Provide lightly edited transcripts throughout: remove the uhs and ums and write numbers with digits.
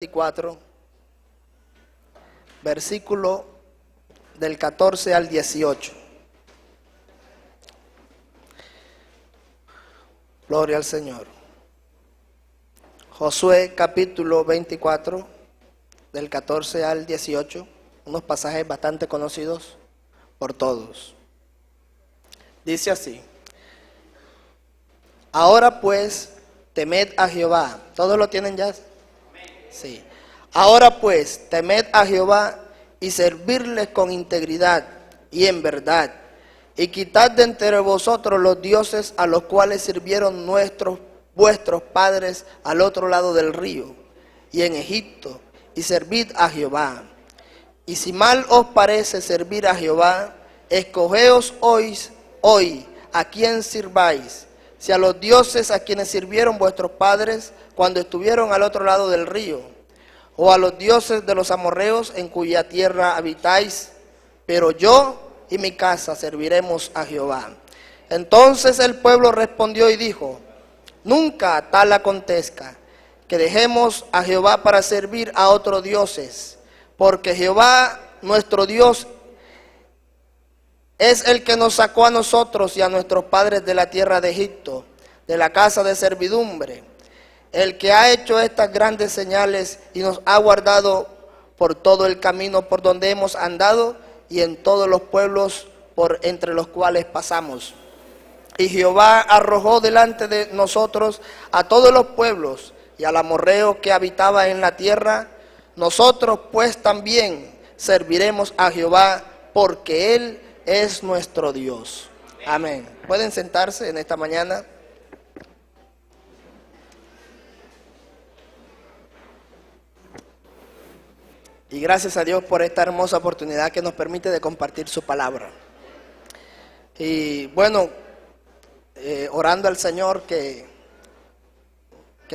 24, versículo del 14 al 18. Gloria al Señor. Josué capítulo 24, del 14 al 18, unos pasajes bastante conocidos por todos. Dice así: Ahora pues, temed a Jehová. ¿Todos lo tienen ya? Sí. Ahora pues, temed a Jehová y servirle con integridad y en verdad, y quitad de entre vosotros los dioses a los cuales sirvieron vuestros padres al otro lado del río y en Egipto, y servid a Jehová. Y si mal os parece servir a Jehová, escogeos hoy a quién sirváis, si a los dioses a quienes sirvieron vuestros padres cuando estuvieron al otro lado del río, o a los dioses de los amorreos en cuya tierra habitáis, pero yo y mi casa serviremos a Jehová. Entonces el pueblo respondió y dijo: Nunca tal acontezca, que dejemos a Jehová para servir a otros dioses, porque Jehová nuestro Dios es el que nos sacó a nosotros y a nuestros padres de la tierra de Egipto, de la casa de servidumbre, el que ha hecho estas grandes señales y nos ha guardado por todo el camino por donde hemos andado y en todos los pueblos por entre los cuales pasamos. Y Jehová arrojó delante de nosotros a todos los pueblos y al amorreo que habitaba en la tierra. Nosotros pues también serviremos a Jehová, porque Él es nuestro Dios. Amén. ¿Pueden sentarse en esta mañana? Y gracias a Dios por esta hermosa oportunidad que nos permite de compartir su palabra. Y bueno, orando al Señor que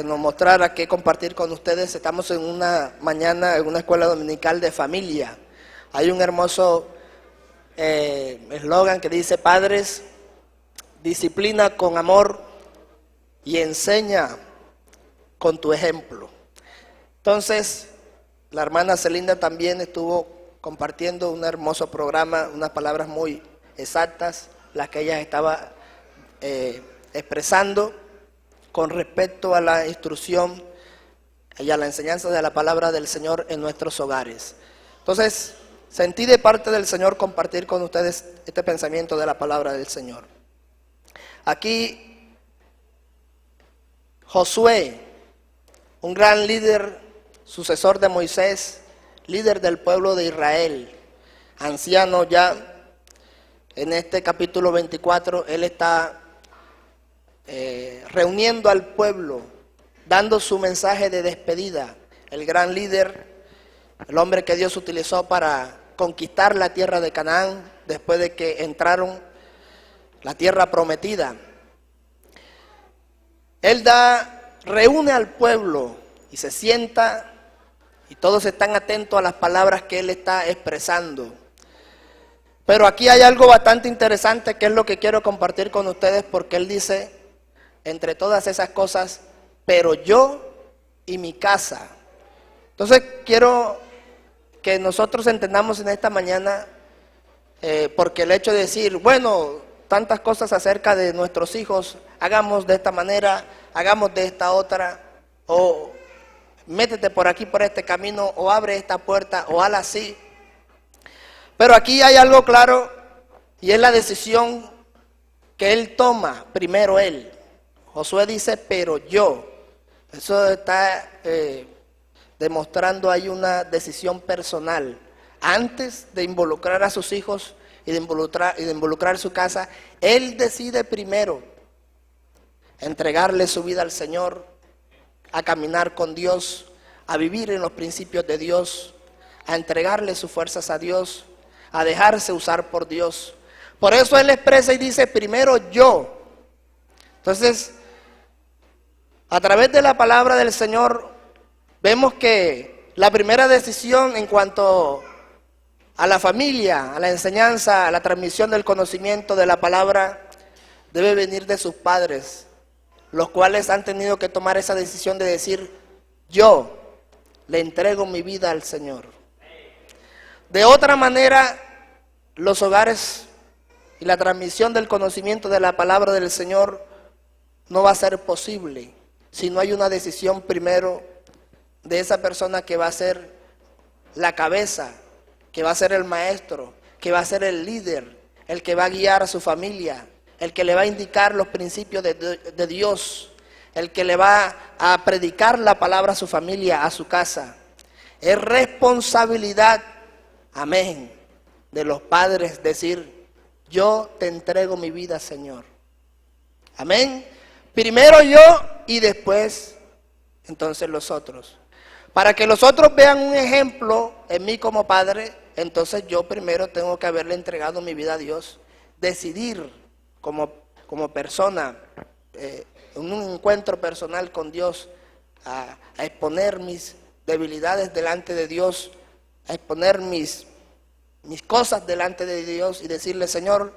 nos mostrara qué compartir con ustedes. Estamos en una mañana en una escuela dominical de familia. Hay un hermoso eslogan que dice: Padres, disciplina con amor y enseña con tu ejemplo. Entonces, la hermana Celinda también estuvo compartiendo un hermoso programa, unas palabras muy exactas, las que ella estaba expresando con respecto a la instrucción y a la enseñanza de la palabra del Señor en nuestros hogares. Entonces, sentí de parte del Señor compartir con ustedes este pensamiento de la palabra del Señor. Aquí, Josué, un gran líder, sucesor de Moisés, líder del pueblo de Israel, anciano ya, en este capítulo 24, él está reuniendo al pueblo, dando su mensaje de despedida. El gran líder, el hombre que Dios utilizó para conquistar la tierra de Canaán, después de que entraron la tierra prometida. Él reúne al pueblo y se sienta, y todos están atentos a las palabras que él está expresando. Pero aquí hay algo bastante interesante que es lo que quiero compartir con ustedes, porque él dice, entre todas esas cosas, pero yo y mi casa. Entonces quiero que nosotros entendamos en esta mañana, porque el hecho de decir, bueno, tantas cosas acerca de nuestros hijos, hagamos de esta manera, hagamos de esta otra, o métete por aquí, por este camino, o abre esta puerta, o haz así. Pero aquí hay algo claro, y es la decisión que él toma, primero él. Josué dice, pero yo. Eso está demostrando ahí una decisión personal. Antes de involucrar a sus hijos y de involucrar su casa, él decide primero entregarle su vida al Señor, a caminar con Dios, a vivir en los principios de Dios, a entregarle sus fuerzas a Dios, a dejarse usar por Dios. Por eso él expresa y dice, primero yo. Entonces, a través de la palabra del Señor, vemos que la primera decisión en cuanto a la familia, a la enseñanza, a la transmisión del conocimiento de la palabra, debe venir de sus padres, los cuales han tenido que tomar esa decisión de decir, yo le entrego mi vida al Señor. De otra manera, los hogares y la transmisión del conocimiento de la palabra del Señor no va a ser posible si no hay una decisión primero de esa persona que va a ser la cabeza, que va a ser el maestro, que va a ser el líder, el que va a guiar a su familia, el que le va a indicar los principios de Dios, el que le va a predicar la palabra a su familia, a su casa. Es responsabilidad, amén, de los padres decir: yo te entrego mi vida, Señor. Amén. Primero yo y después entonces los otros. Para que los otros vean un ejemplo en mí como padre, entonces yo primero tengo que haberle entregado mi vida a Dios. Decidir como persona, en un encuentro personal con Dios, a exponer mis debilidades delante de Dios, a exponer mis cosas delante de Dios y decirle: Señor,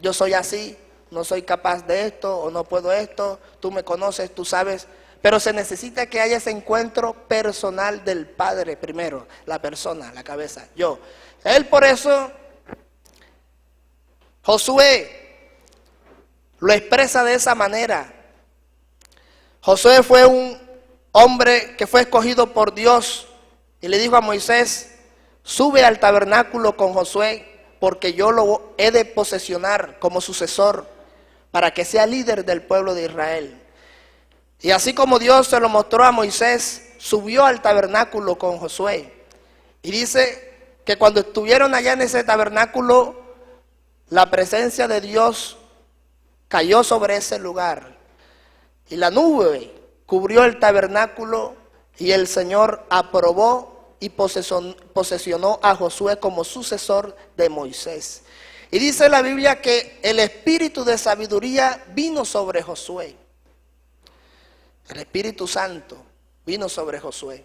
yo soy así, no soy capaz de esto o no puedo esto, tú me conoces, tú sabes. Pero se necesita que haya ese encuentro personal del Padre primero, la persona, la cabeza, yo. Él por eso, Josué lo expresa de esa manera. Josué fue un hombre que fue escogido por Dios y le dijo a Moisés: sube al tabernáculo con Josué, porque yo lo he de posesionar como sucesor para que sea líder del pueblo de Israel. Y así como Dios se lo mostró a Moisés, subió al tabernáculo con Josué. Y dice que cuando estuvieron allá en ese tabernáculo, la presencia de Dios cayó sobre ese lugar. Y la nube cubrió el tabernáculo y el Señor aprobó y posesionó a Josué como sucesor de Moisés. Y dice la Biblia que el espíritu de sabiduría vino sobre Josué. El Espíritu Santo vino sobre Josué.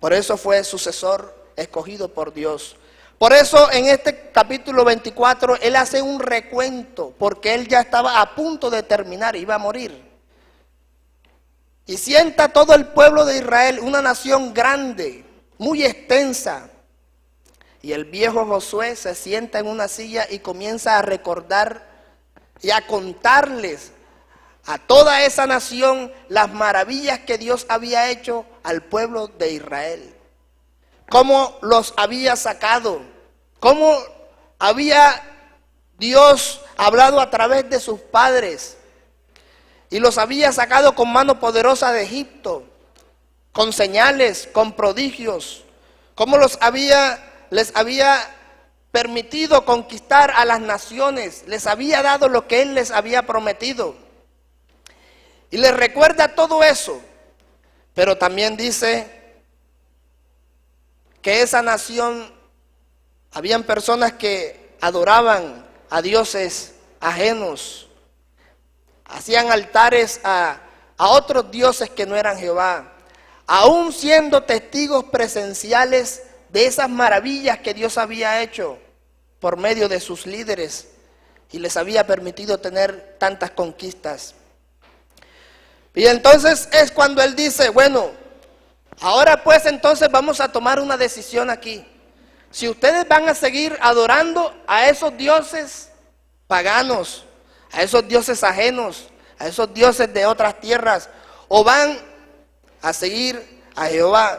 Por eso fue sucesor escogido por Dios. Por eso en este capítulo 24 él hace un recuento, porque él ya estaba a punto de terminar, iba a morir. Y sienta todo el pueblo de Israel, una nación grande, muy extensa. Y el viejo Josué se sienta en una silla y comienza a recordar y a contarles a toda esa nación las maravillas que Dios había hecho al pueblo de Israel. Cómo los había sacado, cómo había Dios hablado a través de sus padres y los había sacado con mano poderosa de Egipto, con señales, con prodigios, cómo les había permitido conquistar a las naciones, les había dado lo que Él les había prometido. Y les recuerda todo eso, pero también dice que esa nación, habían personas que adoraban a dioses ajenos, hacían altares a otros dioses que no eran Jehová, aún siendo testigos presenciales de esas maravillas que Dios había hecho por medio de sus líderes y les había permitido tener tantas conquistas. Y entonces es cuando él dice: bueno, ahora pues entonces vamos a tomar una decisión aquí. Si ustedes van a seguir adorando a esos dioses paganos, a esos dioses ajenos, a esos dioses de otras tierras, o van a seguir a Jehová.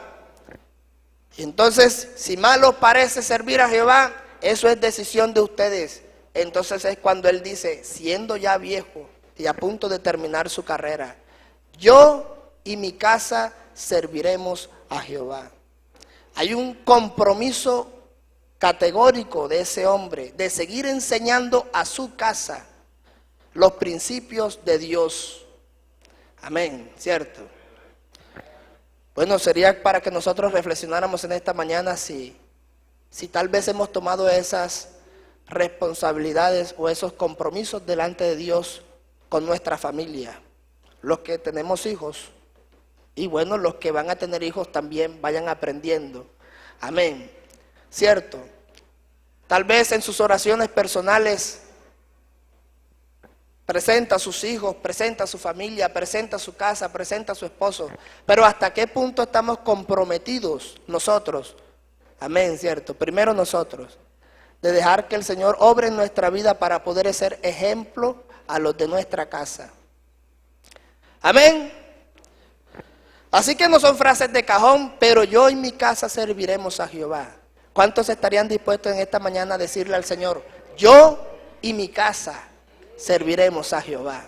Y entonces, si mal os parece servir a Jehová, eso es decisión de ustedes. Entonces es cuando él dice, siendo ya viejo y a punto de terminar su carrera: yo y mi casa serviremos a Jehová. Hay un compromiso categórico de ese hombre de seguir enseñando a su casa los principios de Dios. Amén, ¿cierto? Bueno, sería para que nosotros reflexionáramos en esta mañana si tal vez hemos tomado esas responsabilidades o esos compromisos delante de Dios con nuestra familia. Los que tenemos hijos, y bueno, los que van a tener hijos también vayan aprendiendo. Amén. ¿Cierto? Tal vez en sus oraciones personales presenta a sus hijos, presenta a su familia, presenta a su casa, presenta a su esposo. Pero ¿hasta qué punto estamos comprometidos nosotros? Amén, ¿cierto? Primero nosotros, de dejar que el Señor obre en nuestra vida para poder ser ejemplo a los de nuestra casa. Amén. Así que no son frases de cajón, pero yo y mi casa serviremos a Jehová. ¿Cuántos estarían dispuestos en esta mañana a decirle al Señor, yo y mi casa serviremos a Jehová?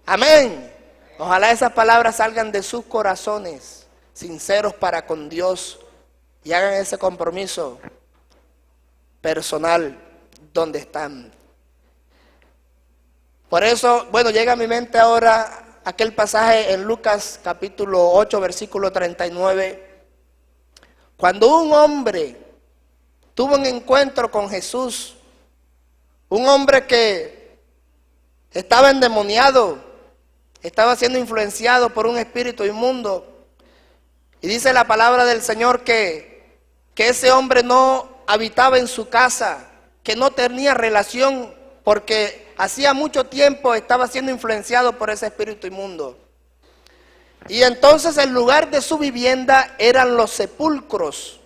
Amén. Ojalá esas palabras salgan de sus corazones, sinceros para con Dios, y hagan ese compromiso personal donde están. Por eso, bueno, llega a mi mente ahora aquel pasaje en Lucas capítulo 8, versículo 39, cuando un hombre tuvo un encuentro con Jesús, un hombre que estaba endemoniado, estaba siendo influenciado por un espíritu inmundo, y dice la palabra del Señor que ese hombre no habitaba en su casa, que no tenía relación porque hacía mucho tiempo estaba siendo influenciado por ese espíritu inmundo. Y entonces el lugar de su vivienda eran los sepulcros.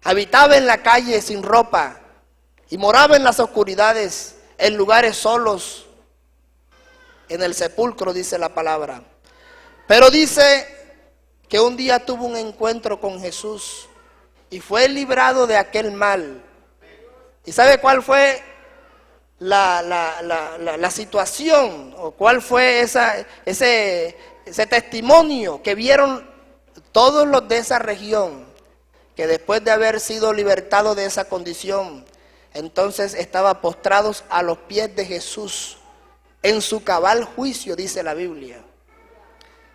Habitaba en la calle sin ropa y moraba en las oscuridades, en lugares solos, en el sepulcro, dice la palabra. Pero dice que un día tuvo un encuentro con Jesús y fue librado de aquel mal. ¿Y sabe cuál fue la situación, o cuál fue ese testimonio que vieron todos los de esa región? Que después de haber sido libertado de esa condición, entonces estaba postrados a los pies de Jesús en su cabal juicio, dice la Biblia,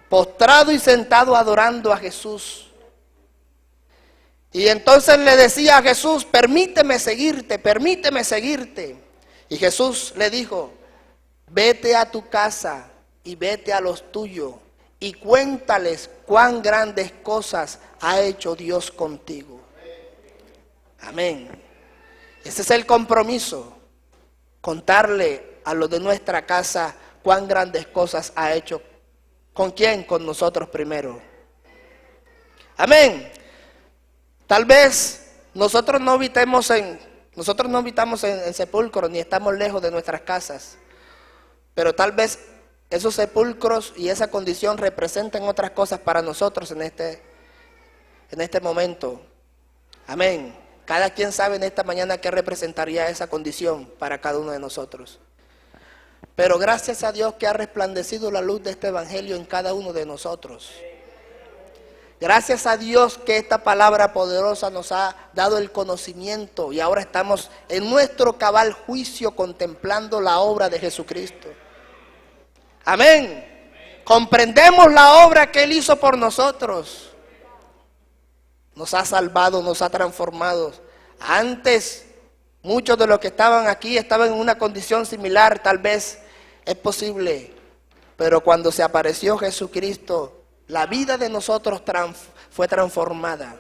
postrado y sentado adorando a Jesús. Y entonces le decía a Jesús, permíteme seguirte, permíteme seguirte. Y Jesús le dijo, vete a tu casa y vete a los tuyos y cuéntales cuán grandes cosas ha hecho Dios contigo. Amén. Ese es el compromiso, contarle a los de nuestra casa cuán grandes cosas ha hecho. ¿Con quién? Con nosotros primero. Amén. Tal vez nosotros no habitamos en sepulcros, ni estamos lejos de nuestras casas, pero tal vez esos sepulcros y esa condición representan otras cosas para nosotros en este momento. Amén. Cada quien sabe en esta mañana qué representaría esa condición para cada uno de nosotros. Pero gracias a Dios que ha resplandecido la luz de este evangelio en cada uno de nosotros. Gracias a Dios que esta palabra poderosa nos ha dado el conocimiento y ahora estamos en nuestro cabal juicio contemplando la obra de Jesucristo. Amén. Comprendemos la obra que Él hizo por nosotros. Nos ha salvado, nos ha transformado. Antes, muchos de los que estaban aquí estaban en una condición similar, tal vez es posible. Pero cuando se apareció Jesucristo, la vida de nosotros fue transformada,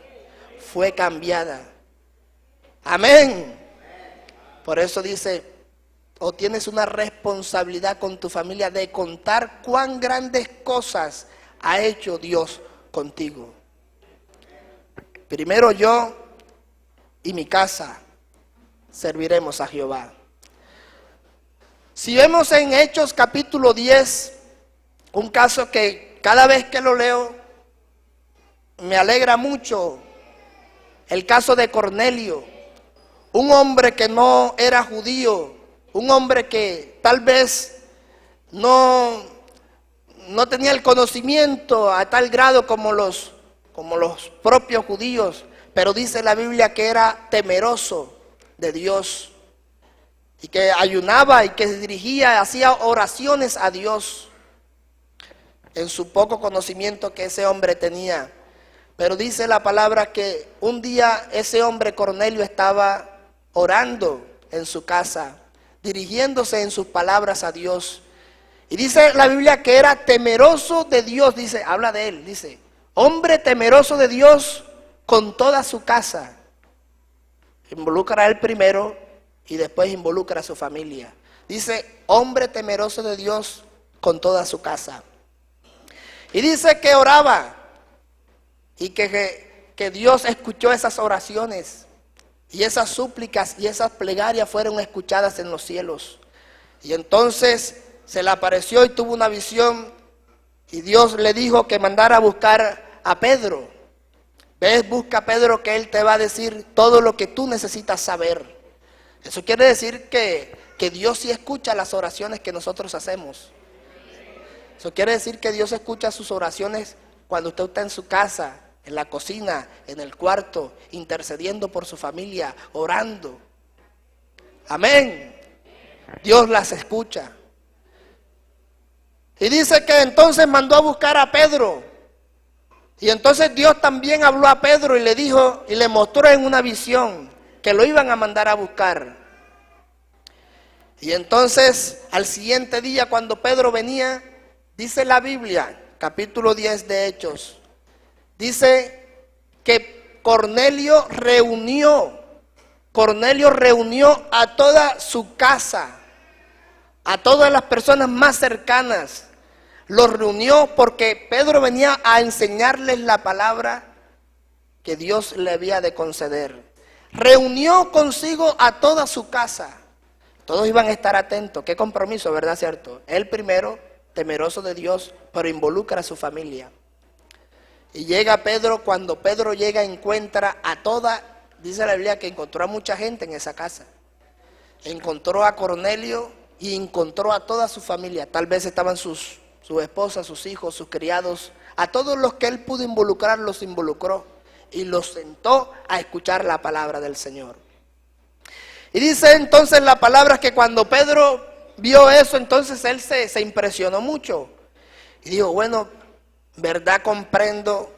fue cambiada. Amén. Por eso dice, o tienes una responsabilidad con tu familia de contar cuán grandes cosas ha hecho Dios contigo. Primero yo y mi casa serviremos a Jehová. Si vemos en Hechos capítulo 10, un caso que cada vez que lo leo me alegra mucho, el caso de Cornelio, un hombre que no era judío, un hombre que tal vez no tenía el conocimiento a tal grado como los propios judíos, pero dice la Biblia que era temeroso de Dios y que ayunaba y que se dirigía, hacía oraciones a Dios en su poco conocimiento que ese hombre tenía. Pero dice la palabra que un día ese hombre Cornelio estaba orando en su casa, dirigiéndose en sus palabras a Dios. Y dice la Biblia que era temeroso de Dios, dice, habla de él, dice, hombre temeroso de Dios con toda su casa. Involucra a él primero y después involucra a su familia. Dice, hombre temeroso de Dios con toda su casa. Y dice que oraba y que Dios escuchó esas oraciones y esas súplicas y esas plegarias fueron escuchadas en los cielos. Y entonces se le apareció y tuvo una visión y Dios le dijo que mandara a buscar a Pedro. Ves, busca a Pedro, que él te va a decir todo lo que tú necesitas saber. Eso quiere decir que Dios sí escucha las oraciones que nosotros hacemos. Eso quiere decir que Dios escucha sus oraciones cuando usted está en su casa, en la cocina, en el cuarto, intercediendo por su familia, orando. Amén. Dios las escucha. Y dice que entonces mandó a buscar a Pedro. Y entonces Dios también habló a Pedro y le dijo, y le mostró en una visión que lo iban a mandar a buscar. Y entonces al siguiente día, cuando Pedro venía, dice la Biblia, capítulo 10 de Hechos, dice que Cornelio reunió a toda su casa, a todas las personas más cercanas. Los reunió porque Pedro venía a enseñarles la palabra que Dios le había de conceder. Reunió consigo a toda su casa. Todos iban a estar atentos. Qué compromiso, ¿verdad? ¿Cierto? Él primero, temeroso de Dios, pero involucra a su familia. Y llega Pedro. Cuando Pedro llega, encuentra a toda, dice la Biblia que encontró a mucha gente en esa casa. Encontró a Cornelio y encontró a toda su familia. Tal vez estaban su esposa, sus hijos, sus criados. A todos los que él pudo involucrar, los involucró y los sentó a escuchar la palabra del Señor. Y dice entonces la palabra que cuando Pedro vio eso, entonces él se impresionó mucho. Y dijo, bueno, verdad comprendo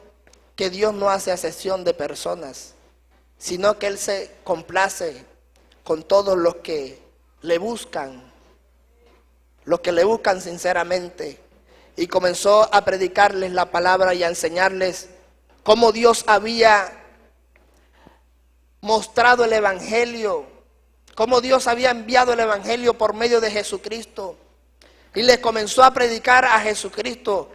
que Dios no hace acepción de personas, sino que Él se complace con todos los que le buscan sinceramente. Y comenzó a predicarles la palabra y a enseñarles cómo Dios había mostrado el Evangelio, cómo Dios había enviado el Evangelio por medio de Jesucristo. Y les comenzó a predicar a Jesucristo,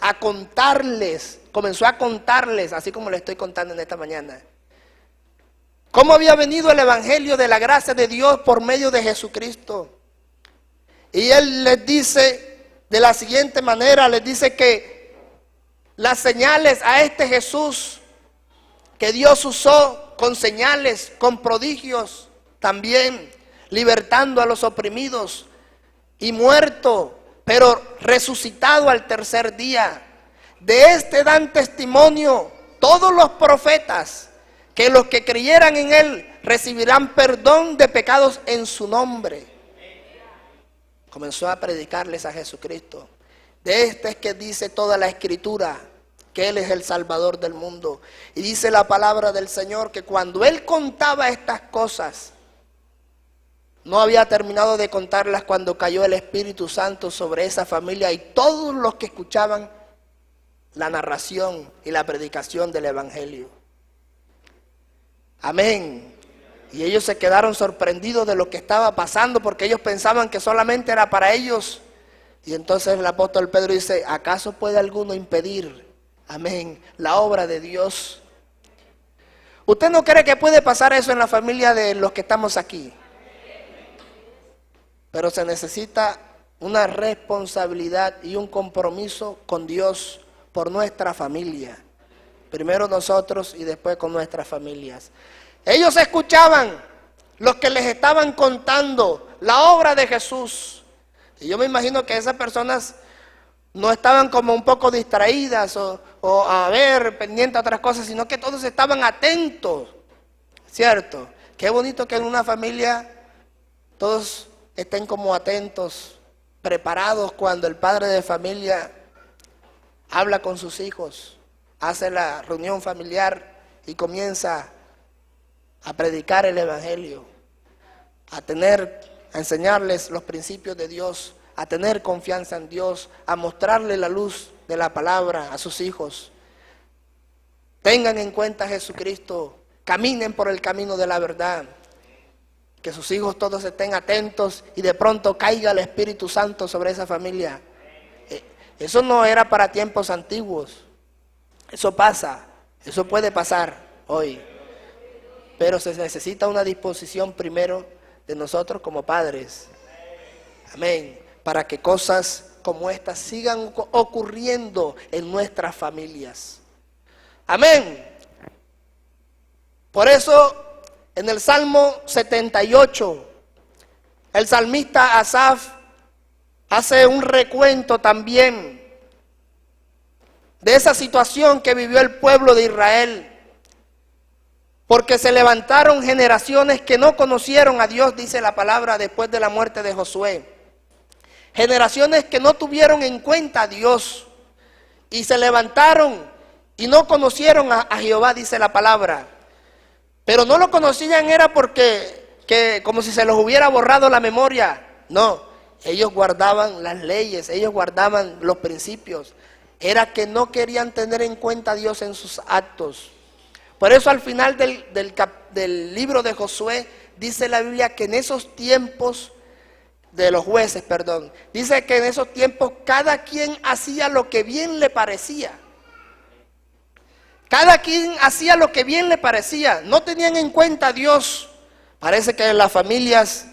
comenzó a contarles, así como les estoy contando en esta mañana, cómo había venido el Evangelio de la gracia de Dios por medio de Jesucristo. Y Él les dice de la siguiente manera, les dice que las señales a este Jesús que Dios usó con señales, con prodigios, también libertando a los oprimidos y muerto, pero resucitado al tercer día. De este dan testimonio todos los profetas, que los que creyeran en Él recibirán perdón de pecados en su nombre. Comenzó a predicarles a Jesucristo. De este es que dice toda la Escritura, que Él es el Salvador del mundo. Y dice la palabra del Señor que cuando Él contaba estas cosas, no había terminado de contarlas cuando cayó el Espíritu Santo sobre esa familia y todos los que escuchaban la narración y la predicación del Evangelio. Amén. Y ellos se quedaron sorprendidos de lo que estaba pasando porque ellos pensaban que solamente era para ellos. Y entonces el apóstol Pedro dice, ¿acaso puede alguno impedir, amén, la obra de Dios? ¿Usted no cree que puede pasar eso en la familia de los que estamos aquí? Pero se necesita una responsabilidad y un compromiso con Dios por nuestra familia. Primero nosotros y después con nuestras familias. Ellos escuchaban los que les estaban contando la obra de Jesús. Y yo me imagino que esas personas no estaban como un poco distraídas o a ver, pendientes a otras cosas, sino que todos estaban atentos, ¿cierto? Qué bonito que en una familia todos estén como atentos, preparados cuando el padre de familia habla con sus hijos, hace la reunión familiar y comienza a predicar el Evangelio, a enseñarles los principios de Dios, a tener confianza en Dios, a mostrarle la luz de la palabra a sus hijos. Tengan en cuenta a Jesucristo, caminen por el camino de la verdad. que sus hijos todos estén atentos y de pronto caiga el Espíritu Santo sobre esa familia. Eso no era para tiempos antiguos. Eso pasa, eso puede pasar hoy. Pero se necesita una disposición primero de nosotros como padres. Amén. Para que cosas como estas sigan ocurriendo en nuestras familias. Amén. Por eso, en el Salmo 78, el salmista Asaf hace un recuento también de esa situación que vivió el pueblo de Israel. Porque se levantaron generaciones que no conocieron a Dios, dice la palabra, después de la muerte de Josué. Generaciones que no tuvieron en cuenta a Dios. Y se levantaron y no conocieron a Jehová, dice la palabra. Pero no lo conocían era porque como si se los hubiera borrado la memoria. No, ellos guardaban las leyes, ellos guardaban los principios. Era que no querían tener en cuenta a Dios en sus actos. Por eso al final del libro de Josué dice la Biblia que en esos tiempos de los jueces, dice que en esos tiempos cada quien hacía lo que bien le parecía. Cada quien hacía lo que bien le parecía, no tenían en cuenta a Dios. Parece que las familias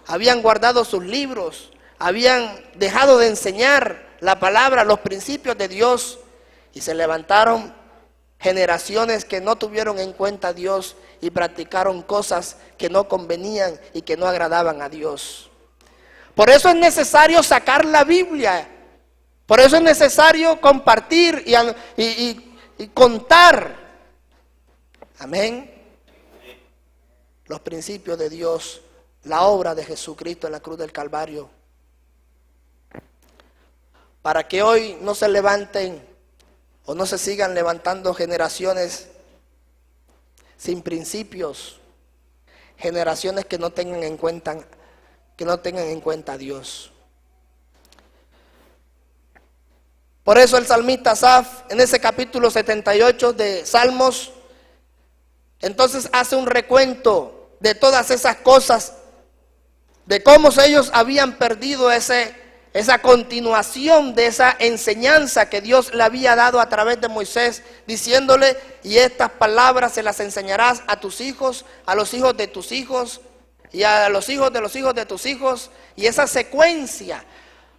habían guardado sus libros, habían dejado de enseñar la palabra, los principios de Dios, y se levantaron generaciones que no tuvieron en cuenta a Dios y practicaron cosas que no convenían y que no agradaban a Dios. Por eso es necesario sacar la Biblia, por eso es necesario compartir y contar, amén, los principios de Dios, la obra de Jesucristo en la cruz del Calvario, para que hoy no se levanten o no se sigan levantando generaciones sin principios, generaciones que no tengan en cuenta a Dios. Por eso el salmista Asaf, en ese capítulo 78 de Salmos, entonces hace un recuento de todas esas cosas, de cómo ellos habían perdido esa continuación de esa enseñanza que Dios le había dado a través de Moisés, diciéndole: y estas palabras se las enseñarás a tus hijos, a los hijos de tus hijos, y a los hijos de tus hijos, y esa secuencia,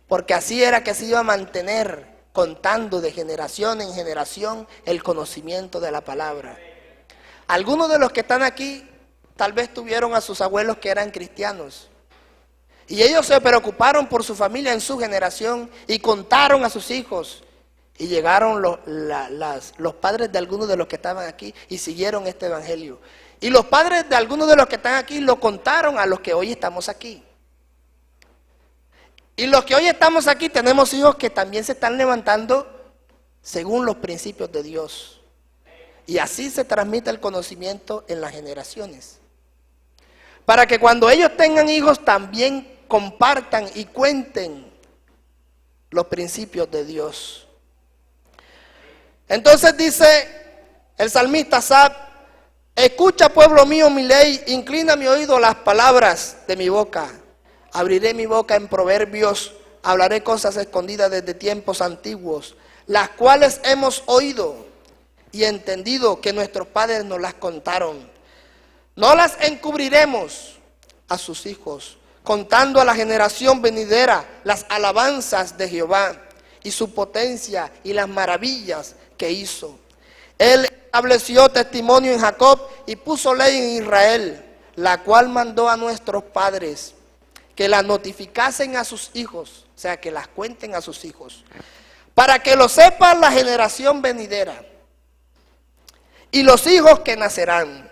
porque así era que se iba a mantener, contando de generación en generación el conocimiento de la palabra. Algunos de los que están aquí tal vez tuvieron a sus abuelos que eran cristianos, y ellos se preocuparon por su familia en su generación y contaron a sus hijos, y llegaron los padres de algunos de los que estaban aquí y siguieron este evangelio, y los padres de algunos de los que están aquí lo contaron a los que hoy estamos aquí. Y los que hoy estamos aquí tenemos hijos que también se están levantando según los principios de Dios. Y así se transmite el conocimiento en las generaciones. Para que cuando ellos tengan hijos también compartan y cuenten los principios de Dios. Entonces dice el salmista Asaf: escucha, pueblo mío, mi ley, inclina mi oído a las palabras de mi boca. Abriré mi boca en proverbios, hablaré cosas escondidas desde tiempos antiguos, las cuales hemos oído y entendido que nuestros padres nos las contaron. No las encubriremos a sus hijos, contando a la generación venidera las alabanzas de Jehová y su potencia y las maravillas que hizo. Él estableció testimonio en Jacob y puso ley en Israel, la cual mandó a nuestros padres que la notificasen a sus hijos, o sea, que las cuenten a sus hijos, para que lo sepa la generación venidera y los hijos que nacerán,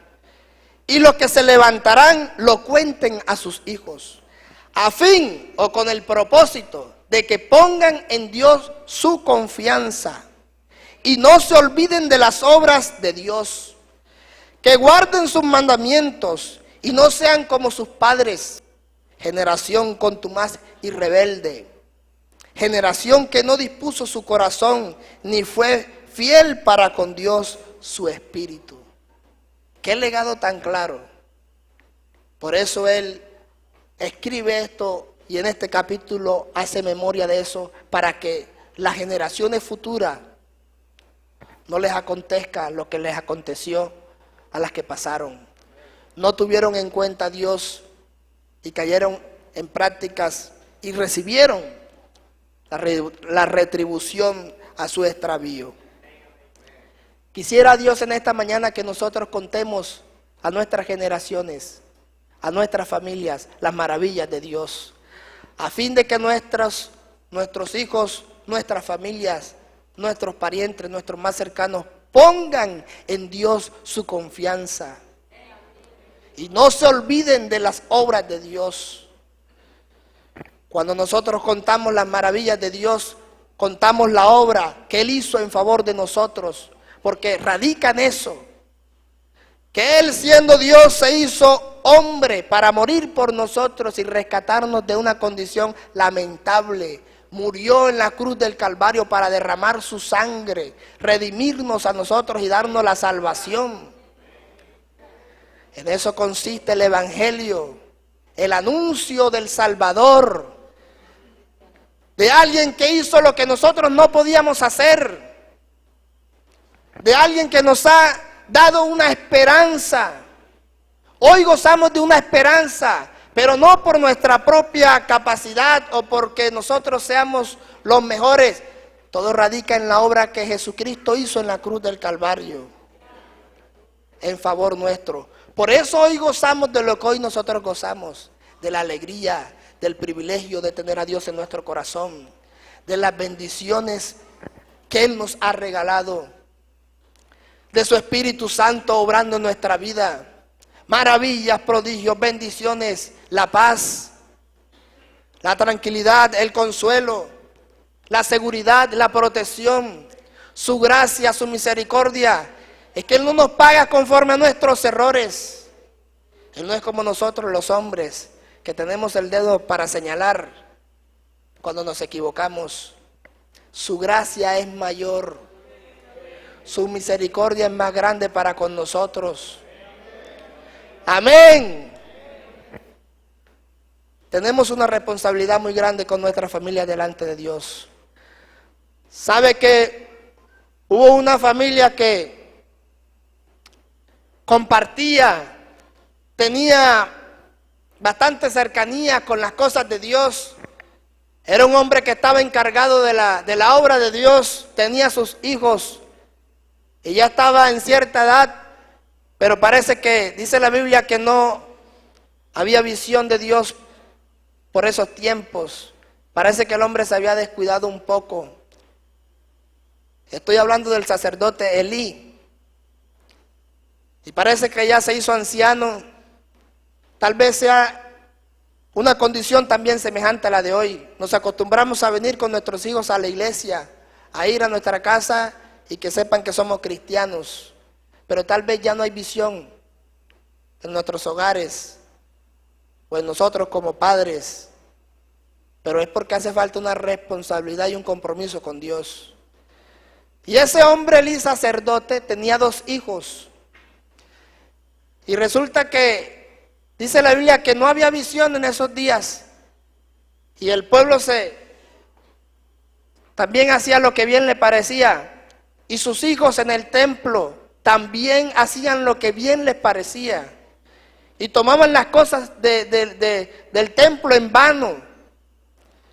y los que se levantarán lo cuenten a sus hijos, a fin o con el propósito de que pongan en Dios su confianza y no se olviden de las obras de Dios, que guarden sus mandamientos y no sean como sus padres, generación contumaz y rebelde, generación que no dispuso su corazón ni fue fiel para con Dios su espíritu. Qué legado tan claro, Por eso él escribe esto y en este capítulo hace memoria de eso para que las generaciones futuras no les acontezca lo que les aconteció a las que pasaron. No tuvieron en cuenta a Dios y cayeron en prácticas y recibieron la retribución a su extravío. Quisiera Dios en esta mañana que nosotros contemos a nuestras generaciones, a nuestras familias, las maravillas de Dios, a fin de que nuestros hijos, nuestras familias, nuestros parientes, nuestros más cercanos, pongan en Dios su confianza y no se olviden de las obras de Dios. Cuando nosotros contamos las maravillas de Dios, contamos la obra que Él hizo en favor de nosotros, porque radica en eso, que Él siendo Dios se hizo hombre para morir por nosotros y rescatarnos de una condición lamentable. Murió en la cruz del Calvario para derramar su sangre, redimirnos a nosotros y darnos la salvación. En eso consiste el Evangelio, el anuncio del Salvador, de alguien que hizo lo que nosotros no podíamos hacer, de alguien que nos ha dado una esperanza. Hoy gozamos de una esperanza, pero no por nuestra propia capacidad o porque nosotros seamos los mejores. Todo radica en la obra que Jesucristo hizo en la cruz del Calvario, en favor nuestro. Por eso hoy gozamos de lo que hoy nosotros gozamos, de la alegría, del privilegio de tener a Dios en nuestro corazón, de las bendiciones que Él nos ha regalado, de su Espíritu Santo obrando en nuestra vida. Maravillas, prodigios, bendiciones, la paz, la tranquilidad, el consuelo, la seguridad, la protección, su gracia, su misericordia. Es que Él no nos paga conforme a nuestros errores. Él no es como nosotros los hombres, que tenemos el dedo para señalar cuando nos equivocamos. Su gracia es mayor, su misericordia es más grande para con nosotros. Amén. Tenemos una responsabilidad muy grande con nuestra familia delante de Dios. ¿Sabe que hubo una familia que compartía, tenía bastante cercanía con las cosas de Dios? Era un hombre que estaba encargado de la obra de Dios, tenía sus hijos y ya estaba en cierta edad, pero parece que dice la Biblia que no había visión de Dios por esos tiempos. Parece que el hombre se había descuidado un poco. Estoy hablando del sacerdote Elí. Y parece que ya se hizo anciano. Tal vez sea una condición también semejante a la de hoy. Nos acostumbramos a venir con nuestros hijos a la iglesia, a ir a nuestra casa y que sepan que somos cristianos. Pero tal vez ya no hay visión en nuestros hogares o en nosotros como padres. Pero es porque hace falta una responsabilidad y un compromiso con Dios. Y ese hombre, Elí, sacerdote, tenía 2 hijos. Y resulta que dice la Biblia que no había visión en esos días. Y el pueblo también hacía lo que bien le parecía. Y sus hijos en el templo también hacían lo que bien les parecía. Y tomaban las cosas del templo en vano.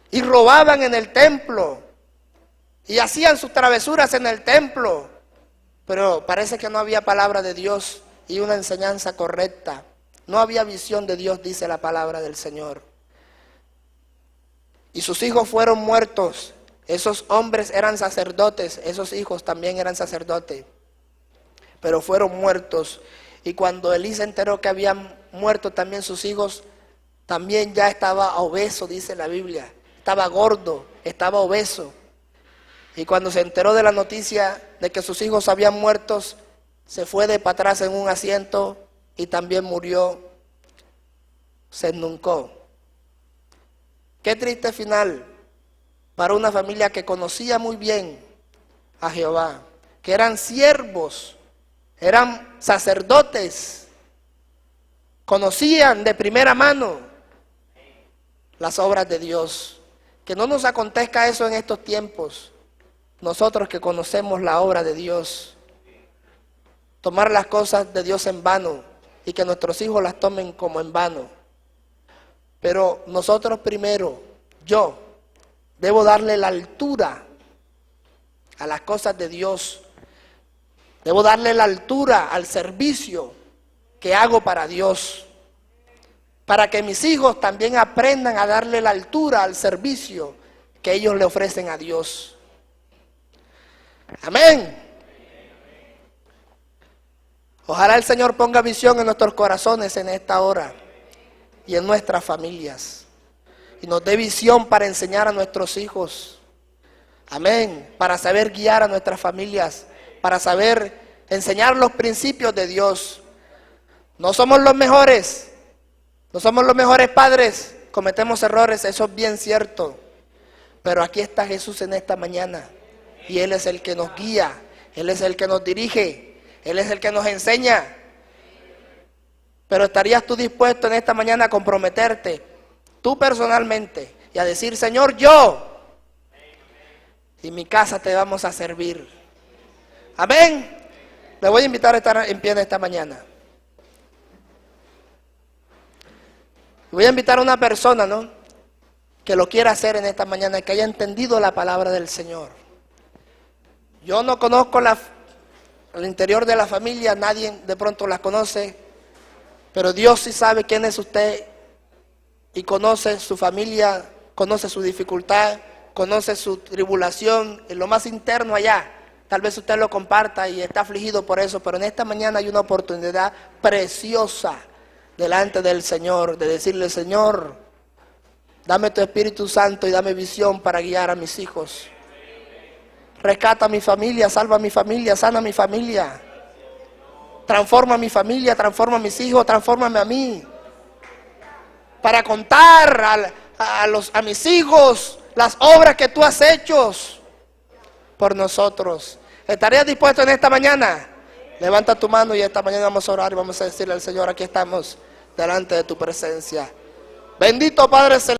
Y robaban en el templo. Y hacían sus travesuras en el templo. Pero parece que no había palabra de Dios y una enseñanza correcta. No había visión de Dios, dice la palabra del Señor. Y sus hijos fueron muertos. Esos hombres eran sacerdotes, esos hijos también eran sacerdotes. Pero fueron muertos. Y cuando Elí se enteró que habían muerto también sus hijos, también ya estaba obeso, dice la Biblia. Estaba gordo, estaba obeso. Y cuando se enteró de la noticia de que sus hijos habían muerto, se fue de para atrás en un asiento y también murió, se ennuncó. Qué triste final para una familia que conocía muy bien a Jehová, que eran siervos, eran sacerdotes, conocían de primera mano las obras de Dios. Que no nos acontezca eso en estos tiempos. Nosotros que conocemos la obra de Dios, tomar las cosas de Dios en vano y que nuestros hijos las tomen como en vano. Pero nosotros primero, yo, debo darle la altura a las cosas de Dios. Debo darle la altura al servicio que hago para Dios. Para que mis hijos también aprendan a darle la altura al servicio que ellos le ofrecen a Dios. Amén. Ojalá el Señor ponga visión en nuestros corazones en esta hora y en nuestras familias. Y nos dé visión para enseñar a nuestros hijos. Amén. Para saber guiar a nuestras familias. Para saber enseñar los principios de Dios. No somos los mejores. No somos los mejores padres. Cometemos errores, eso es bien cierto. Pero aquí está Jesús en esta mañana. Y Él es el que nos guía. Él es el que nos dirige. Él es el que nos enseña. Pero ¿estarías tú dispuesto en esta mañana a comprometerte, tú personalmente, y a decir, Señor, yo y mi casa te vamos a servir? Amén. Le voy a invitar a estar en pie en esta mañana. Voy a invitar a una persona, ¿no?, que lo quiera hacer en esta mañana, que haya entendido la palabra del Señor. Yo no conozco al interior de la familia, nadie de pronto la conoce, pero Dios sí sabe quién es usted y conoce su familia, conoce su dificultad, conoce su tribulación, en lo más interno allá. Tal vez usted lo comparta y está afligido por eso, pero en esta mañana hay una oportunidad preciosa delante del Señor, de decirle, Señor, dame tu Espíritu Santo y dame visión para guiar a mis hijos. Rescata a mi familia, salva a mi familia, sana a mi familia. Transforma a mi familia, transforma a mis hijos, transfórmame a mí. Para contar a mis hijos las obras que tú has hecho por nosotros. ¿Estarías dispuesto en esta mañana? Levanta tu mano y esta mañana vamos a orar y vamos a decirle al Señor, aquí estamos delante de tu presencia. Bendito Padre Celestial.